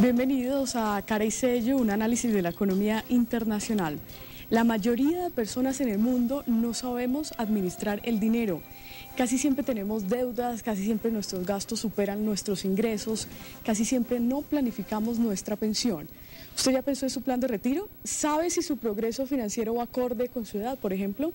Bienvenidos a Cara y Sello, un análisis de la economía internacional. La mayoría de personas en el mundo no sabemos administrar el dinero. Casi siempre tenemos deudas, casi siempre nuestros gastos superan nuestros ingresos, casi siempre no planificamos nuestra pensión. ¿Usted ya pensó en su plan de retiro? ¿Sabe si su progreso financiero va acorde con su edad, por ejemplo?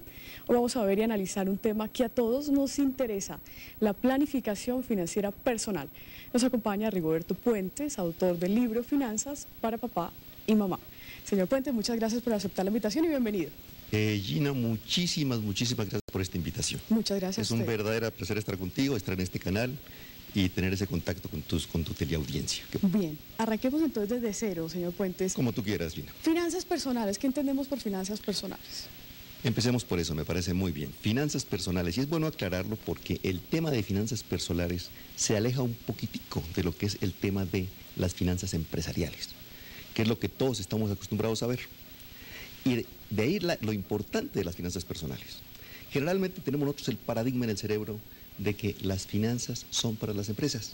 Hoy vamos a ver y analizar un tema que a todos nos interesa, la planificación financiera personal. Nos acompaña Rigoberto Puentes, autor del libro Finanzas para Papá y Mamá. Señor Puentes, muchas gracias por aceptar la invitación y bienvenido. Gina, muchísimas gracias por esta invitación. Muchas gracias. Es un verdadero placer estar contigo, estar en este canal y tener ese contacto con tu teleaudiencia. Bien, arranquemos entonces desde cero, señor Puentes. Como tú quieras, Gina. Finanzas personales, ¿qué entendemos por finanzas personales? Empecemos por eso, me parece muy bien. Finanzas personales, y es bueno aclararlo porque el tema de finanzas personales se aleja un poquitico de lo que es el tema de las finanzas empresariales, que es lo que todos estamos acostumbrados a ver. Y de ahí lo importante de las finanzas personales. Generalmente tenemos nosotros el paradigma en el cerebro de que las finanzas son para las empresas,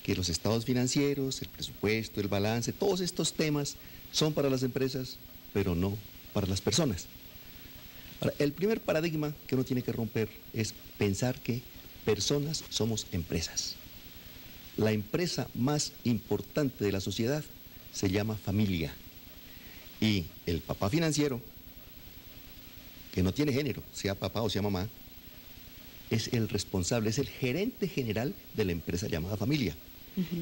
que los estados financieros, el presupuesto, el balance, todos estos temas son para las empresas, pero no para las personas. Ahora, el primer paradigma que uno tiene que romper es pensar que personas somos empresas. La empresa más importante de la sociedad se llama familia. Y el papá financiero, que no tiene género, sea papá o sea mamá, es el responsable, es el gerente general de la empresa llamada familia.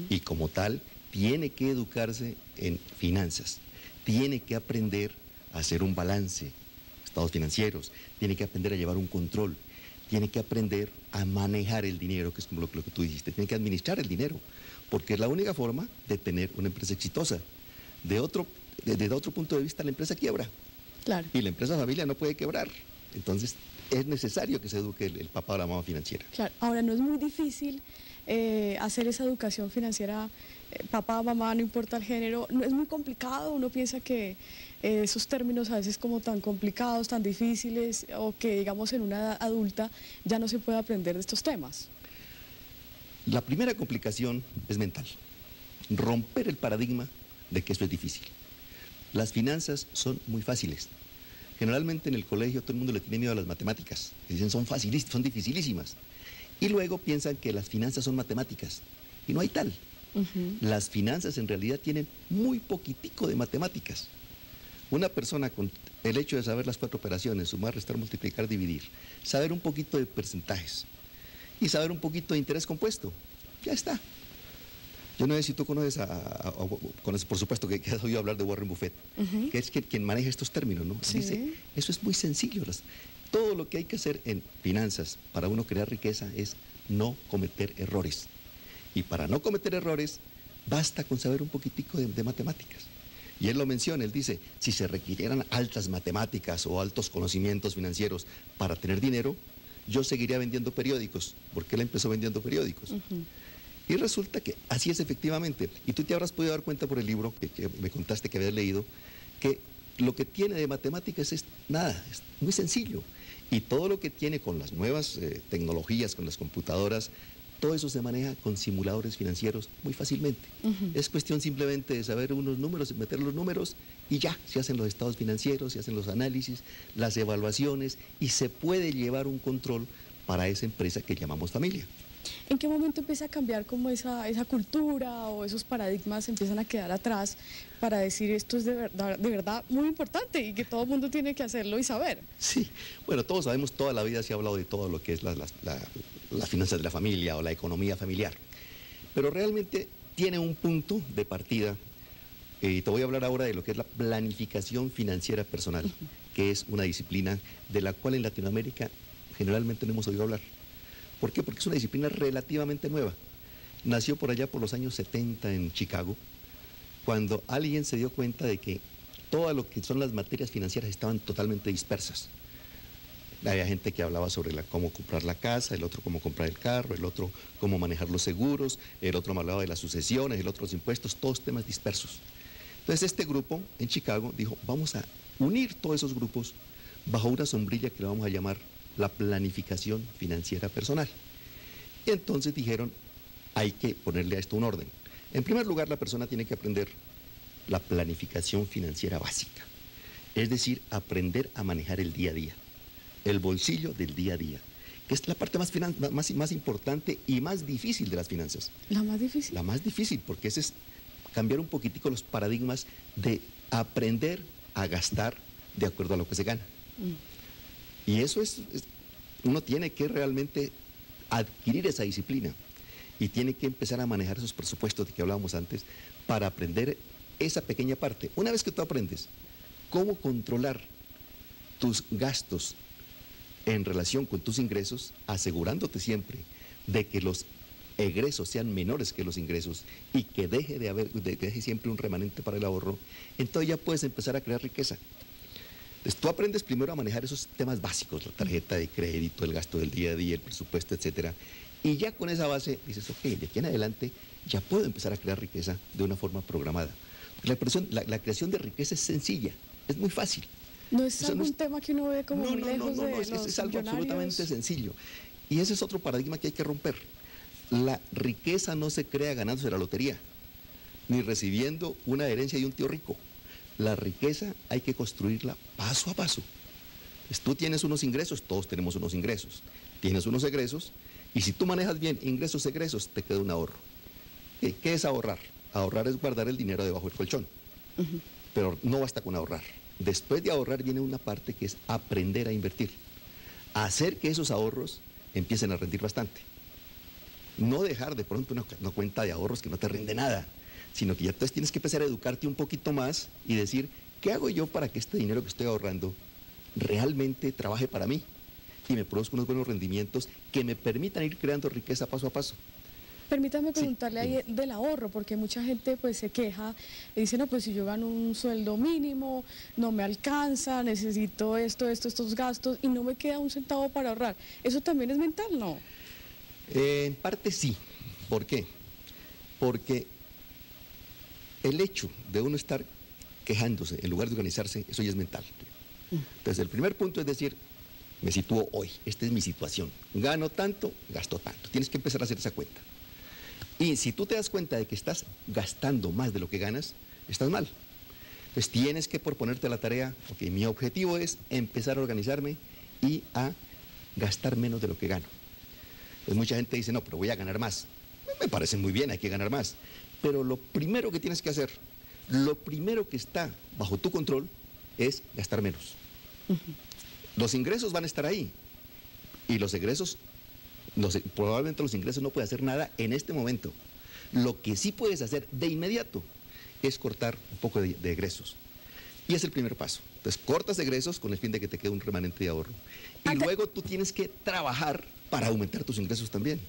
Y como tal, tiene que educarse en finanzas, tiene que aprender a hacer un balance, estados financieros, tiene que aprender a llevar un control, tiene que aprender a manejar el dinero, que es como lo que tú dijiste, tiene que administrar el dinero, porque es la única forma de tener una empresa exitosa. Desde otro punto de vista, la empresa quiebra. Claro. Y la empresa familia no puede quebrar. Entonces, es necesario que se eduque el papá o la mamá financiera. Claro. Ahora, no es muy difícil hacer esa educación financiera, papá, mamá, no importa el género, no es muy complicado. Uno piensa que esos términos a veces como tan complicados, tan difíciles, o que digamos en una edad adulta ya no se puede aprender de estos temas. La primera complicación es mental. Romper el paradigma de que esto es difícil. Las finanzas son muy fáciles. Generalmente en el colegio todo el mundo le tiene miedo a las matemáticas. Dicen son fáciles, son dificilísimas. Y luego piensan que las finanzas son matemáticas. Y no hay tal. Las finanzas en realidad tienen muy poquitico de matemáticas. Una persona con el hecho de saber las 4 operaciones, sumar, restar, multiplicar, dividir, saber un poquito de porcentajes y saber un poquito de interés compuesto, ya está. Yo no sé si tú conoces, por supuesto que has oído hablar de Warren Buffett, que es quien maneja estos términos, ¿no? Sí. Dice, eso es muy sencillo. Todo lo que hay que hacer en finanzas para uno crear riqueza es no cometer errores. Y para no cometer errores, basta con saber un poquitico de matemáticas. Y él lo menciona, él dice, si se requirieran altas matemáticas o altos conocimientos financieros para tener dinero, yo seguiría vendiendo periódicos, porque él empezó vendiendo periódicos. Y resulta que así es efectivamente. Y tú te habrás podido dar cuenta por el libro que me contaste que habías leído, que lo que tiene de matemáticas es nada, es muy sencillo. Y todo lo que tiene con las nuevas tecnologías, con las computadoras, todo eso se maneja con simuladores financieros muy fácilmente. Es cuestión simplemente de saber unos números, meter los números y ya, se hacen los estados financieros, se hacen los análisis, las evaluaciones y se puede llevar un control para esa empresa que llamamos familia. ¿En qué momento empieza a cambiar como esa cultura o esos paradigmas empiezan a quedar atrás para decir esto es de verdad muy importante y que todo el mundo tiene que hacerlo y saber? Sí, bueno, todos sabemos, toda la vida se ha hablado de todo lo que es las finanzas de la familia o la economía familiar, pero realmente tiene un punto de partida, y te voy a hablar ahora de lo que es la planificación financiera personal, que es una disciplina de la cual en Latinoamérica generalmente no hemos oído hablar. ¿Por qué? Porque es una disciplina relativamente nueva. Nació por allá por los años 70 en Chicago, cuando alguien se dio cuenta de que todo lo que son las materias financieras estaban totalmente dispersas. Había gente que hablaba sobre cómo comprar la casa, el otro cómo comprar el carro, el otro cómo manejar los seguros, el otro me hablaba de las sucesiones, el otro los impuestos, todos temas dispersos. Entonces este grupo en Chicago dijo, vamos a unir todos esos grupos bajo una sombrilla que le vamos a llamar la planificación financiera personal. Y entonces dijeron, hay que ponerle a esto un orden. En primer lugar, la persona tiene que aprender la planificación financiera básica, es decir, aprender a manejar el día a día, el bolsillo del día a día, que es la parte más importante y más difícil de las finanzas. ¿La más difícil? La más difícil, porque ese es cambiar un poquitico los paradigmas de aprender a gastar de acuerdo a lo que se gana. Y eso uno tiene que realmente adquirir esa disciplina y tiene que empezar a manejar esos presupuestos de que hablábamos antes para aprender esa pequeña parte. Una vez que tú aprendes cómo controlar tus gastos en relación con tus ingresos, asegurándote siempre de que los egresos sean menores que los ingresos y que deje siempre un remanente para el ahorro, entonces ya puedes empezar a crear riqueza. Entonces tú aprendes primero a manejar esos temas básicos, la tarjeta de crédito, el gasto del día a día, el presupuesto, etcétera, y ya con esa base dices, ok, de aquí en adelante ya puedo empezar a crear riqueza de una forma programada. La creación de riqueza es sencilla, es muy fácil. ¿No es algún tema que uno ve como muy lejos de los es algo millonarios? absolutamente sencillo. Y ese es otro paradigma que hay que romper. La riqueza no se crea ganándose la lotería, ni recibiendo una herencia de un tío rico. La riqueza hay que construirla paso a paso. Pues tú tienes unos ingresos, todos tenemos unos ingresos. Tienes unos egresos, y si tú manejas bien ingresos, egresos, te queda un ahorro. ¿Qué es ahorrar? Ahorrar es guardar el dinero debajo del colchón. Pero no basta con ahorrar. Después de ahorrar viene una parte que es aprender a invertir. Hacer que esos ahorros empiecen a rendir bastante. No dejar de pronto una cuenta de ahorros que no te rinde nada, sino que ya entonces tienes que empezar a educarte un poquito más y decir, ¿qué hago yo para que este dinero que estoy ahorrando realmente trabaje para mí y me produzca unos buenos rendimientos que me permitan ir creando riqueza paso a paso? Permítame preguntarle ahí del ahorro, porque mucha gente pues se queja y dice, no, pues si yo gano un sueldo mínimo, no me alcanza, necesito estos gastos y no me queda un centavo para ahorrar. ¿Eso también es mental, no? En parte sí. ¿Por qué? Porque el hecho de uno estar quejándose en lugar de organizarse, eso ya es mental. Entonces el primer punto es decir, me sitúo hoy, esta es mi situación, gano tanto, gasto tanto. Tienes que empezar a hacer esa cuenta. Y si tú te das cuenta de que estás gastando más de lo que ganas, estás mal. Entonces tienes que proponerte la tarea, ok, mi objetivo es empezar a organizarme y a gastar menos de lo que gano. Pues mucha gente dice, no, pero voy a ganar más. Me parece muy bien, hay que ganar más. Pero lo primero que tienes que hacer, lo primero que está bajo tu control es gastar menos. Los ingresos van a estar ahí. Y los egresos, probablemente los ingresos no pueden hacer nada en este momento. Lo que sí puedes hacer de inmediato es cortar un poco de egresos. Y es el primer paso. Entonces cortas egresos con el fin de que te quede un remanente de ahorro. Y luego tú tienes que trabajar para aumentar tus ingresos también.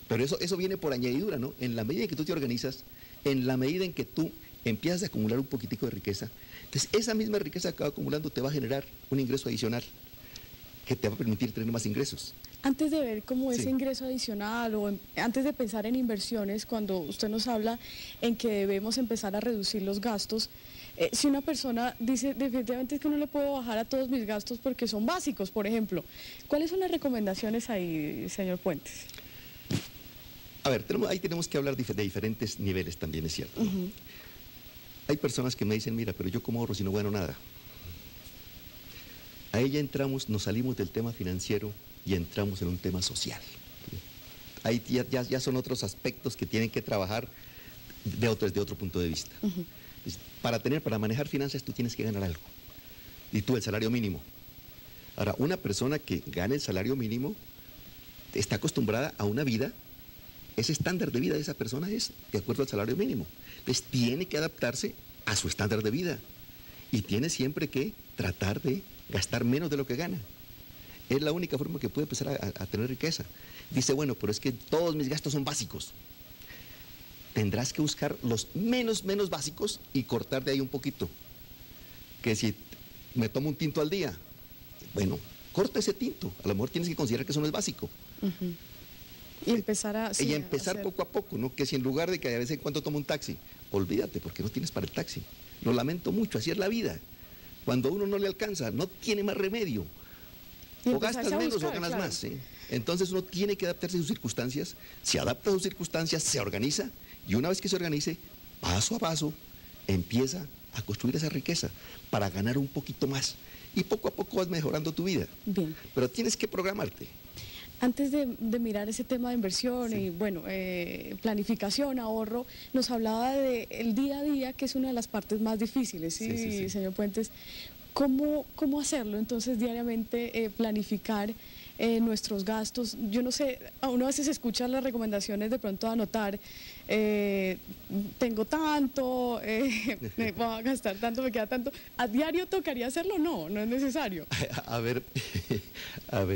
Pero eso viene por añadidura, ¿no? En la medida en que tú te organizas, en la medida en que tú empiezas a acumular un poquitico de riqueza, entonces esa misma riqueza que va acumulando te va a generar un ingreso adicional que te va a permitir tener más ingresos. Antes de ver cómo ese ingreso adicional o antes de pensar en inversiones, cuando usted nos habla en que debemos empezar a reducir los gastos, si una persona dice definitivamente es que no le puedo bajar a todos mis gastos porque son básicos, por ejemplo, ¿cuáles son las recomendaciones ahí, señor Puentes? A ver, ahí tenemos que hablar de diferentes niveles también, es cierto, ¿no? Hay personas que me dicen, mira, pero yo como ahorro si no gano nada. Ahí ya entramos, nos salimos del tema financiero y entramos en un tema social. Ahí ya son otros aspectos que tienen que trabajar desde otro punto de vista. Para manejar finanzas tú tienes que ganar algo. Y tú el salario mínimo. Ahora, una persona que gana el salario mínimo está acostumbrada a una vida, ese estándar de vida de esa persona es de acuerdo al salario mínimo. Entonces tiene que adaptarse a su estándar de vida y tiene siempre que tratar de gastar menos de lo que gana. Es la única forma que puede empezar a tener riqueza. Dice, bueno, pero es que todos mis gastos son básicos. Tendrás que buscar los menos básicos y cortar de ahí un poquito. Que si me tomo un tinto al día, bueno, corta ese tinto. A lo mejor tienes que considerar que eso no es básico. Y empezar poco a poco, ¿no? Que si en lugar de que a veces en cuando tomo un taxi, olvídate porque no tienes para el taxi. Lo lamento mucho, así es la vida. Cuando a uno no le alcanza, no tiene más remedio. O gastas menos o ganas más, ¿sí? Entonces uno tiene que adaptarse a sus circunstancias, se adapta a sus circunstancias, se organiza Y una vez que se organice, paso a paso, empieza a construir esa riqueza para ganar un poquito más. Y poco a poco vas mejorando tu vida. Bien. Pero tienes que programarte. Antes de mirar ese tema de inversión Sí. y bueno, planificación, ahorro, nos hablaba del día a día, que es una de las partes más difíciles, ¿sí, Sí. señor Puentes? ¿Cómo hacerlo entonces diariamente, planificar nuestros gastos? Yo no sé, a uno a veces escucha las recomendaciones de pronto a anotar, tengo tanto, me voy a gastar tanto, me queda tanto. ¿A diario tocaría hacerlo? No, no es necesario. A ver,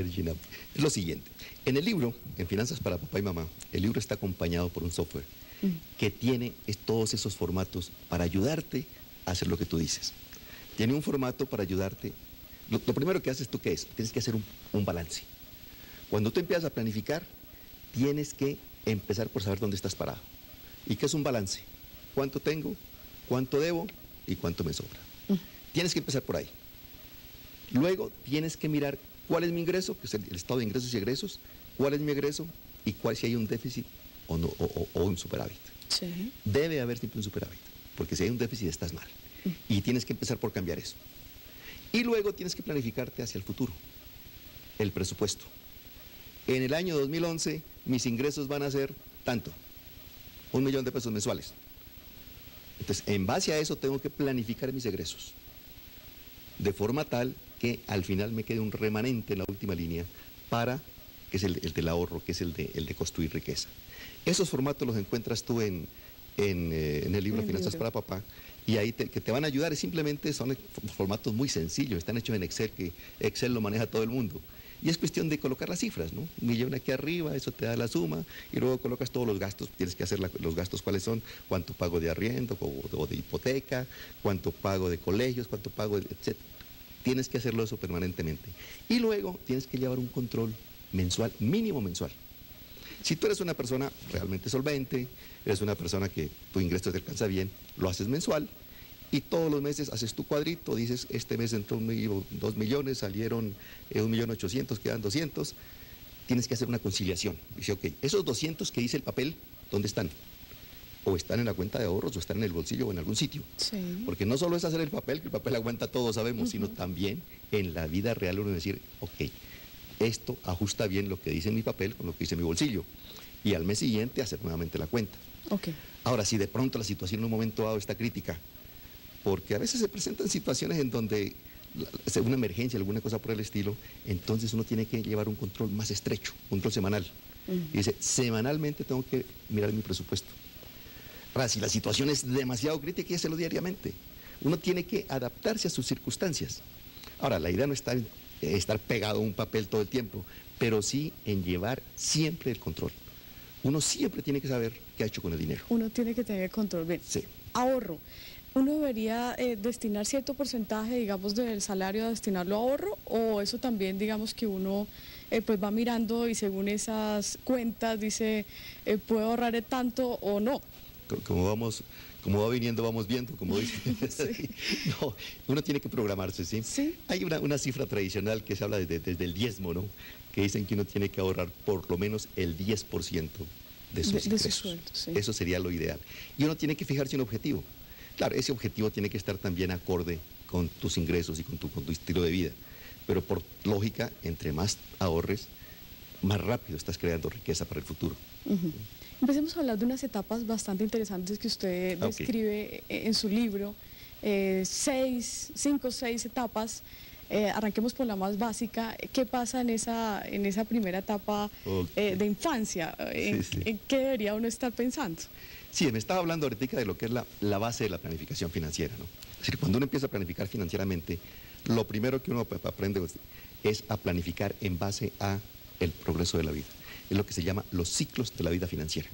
Gina, es lo siguiente. En el libro, en Finanzas para Papá y Mamá, el libro está acompañado por un software que tiene todos esos formatos para ayudarte a hacer lo que tú dices. Tiene un formato para ayudarte. Lo primero que haces tú, ¿qué es? Tienes que hacer un balance. Cuando tú empiezas a planificar, tienes que empezar por saber dónde estás parado. ¿Y qué es un balance? ¿Cuánto tengo? ¿Cuánto debo? ¿Y cuánto me sobra? Tienes que empezar por ahí. Luego tienes que mirar cuál es mi ingreso, que es el estado de ingresos y egresos, cuál es mi egreso y cuál si hay un déficit o, no, o un superávit. Sí. Debe haber siempre un superávit, porque si hay un déficit estás mal. Y tienes que empezar por cambiar eso. Y luego tienes que planificarte hacia el futuro, el presupuesto. En el año 2011 mis ingresos van a ser tanto, 1 millón de pesos mensuales. Entonces, en base a eso tengo que planificar mis egresos, de forma tal que al final me quede un remanente en la última línea para, que es el del ahorro, que es el de construir riqueza. Esos formatos los encuentras tú en el libro Finanzas para Papá, y ahí que te van a ayudar. Simplemente son formatos muy sencillos, están hechos en Excel, que Excel lo maneja todo el mundo. Y es cuestión de colocar las cifras, ¿no? 1 millón aquí arriba, eso te da la suma, y luego colocas todos los gastos. Tienes que hacer los gastos cuáles son, cuánto pago de arriendo o de hipoteca, cuánto pago de colegios, cuánto pago de etc. Tienes que hacerlo eso permanentemente. Y luego tienes que llevar un control mensual, mínimo mensual. Si tú eres una persona realmente solvente, eres una persona que tu ingreso te alcanza bien, lo haces mensual y todos los meses haces tu cuadrito, dices, este mes entró 2 millones, salieron 1.800.000, quedan 200. Tienes que hacer una conciliación. Dice, ok, esos 200 que dice el papel, ¿dónde están? O están en la cuenta de ahorros, o están en el bolsillo o en algún sitio. Sí. Porque no solo es hacer el papel, que el papel aguanta todo, sabemos, sino también en la vida real uno decir, ok, esto ajusta bien lo que dice mi papel con lo que dice mi bolsillo. Y al mes siguiente hacer nuevamente la cuenta. Okay. Ahora, si de pronto la situación en un momento dado está crítica, porque a veces se presentan situaciones en donde una emergencia, alguna cosa por el estilo, entonces uno tiene que llevar un control más estrecho, un control semanal. Y dice, semanalmente tengo que mirar mi presupuesto. Ahora, si la situación es demasiado crítica, hay que hacerlo diariamente. Uno tiene que adaptarse a sus circunstancias. Ahora, la idea no está en estar pegado a un papel todo el tiempo, pero sí en llevar siempre el control. Uno siempre tiene que saber qué ha hecho con el dinero. Uno tiene que tener control. Bien. Sí. Ahorro. ¿Uno debería destinar cierto porcentaje, digamos, del salario a destinarlo a ahorro? ¿O eso también, digamos, que uno pues va mirando y según esas cuentas dice, ¿puedo ahorrar tanto o no? Como va viniendo, vamos viendo, como dicen. Sí. No, uno tiene que programarse, ¿sí? Sí. Hay una cifra tradicional que se habla desde el diezmo, ¿no? Que dicen que uno tiene que ahorrar por lo menos el 10% de sus ingresos. Su sueldo, sí. Eso sería lo ideal. Y uno tiene que fijarse un objetivo. Claro, ese objetivo tiene que estar también acorde con tus ingresos y con tu estilo de vida. Pero por lógica, entre más ahorres, más rápido estás creando riqueza para el futuro. Empecemos a hablar de unas etapas bastante interesantes que usted describe en su libro. 5 o 6 etapas. Arranquemos por la más básica. ¿Qué pasa en esa primera etapa de infancia? ¿En qué debería uno estar pensando? Sí, me estaba hablando ahorita de lo que es la base de la planificación financiera, ¿no? Es decir, cuando uno empieza a planificar financieramente, lo primero que uno aprende es a planificar en base a el progreso de la vida. Es lo que se llama los ciclos de la vida financiera.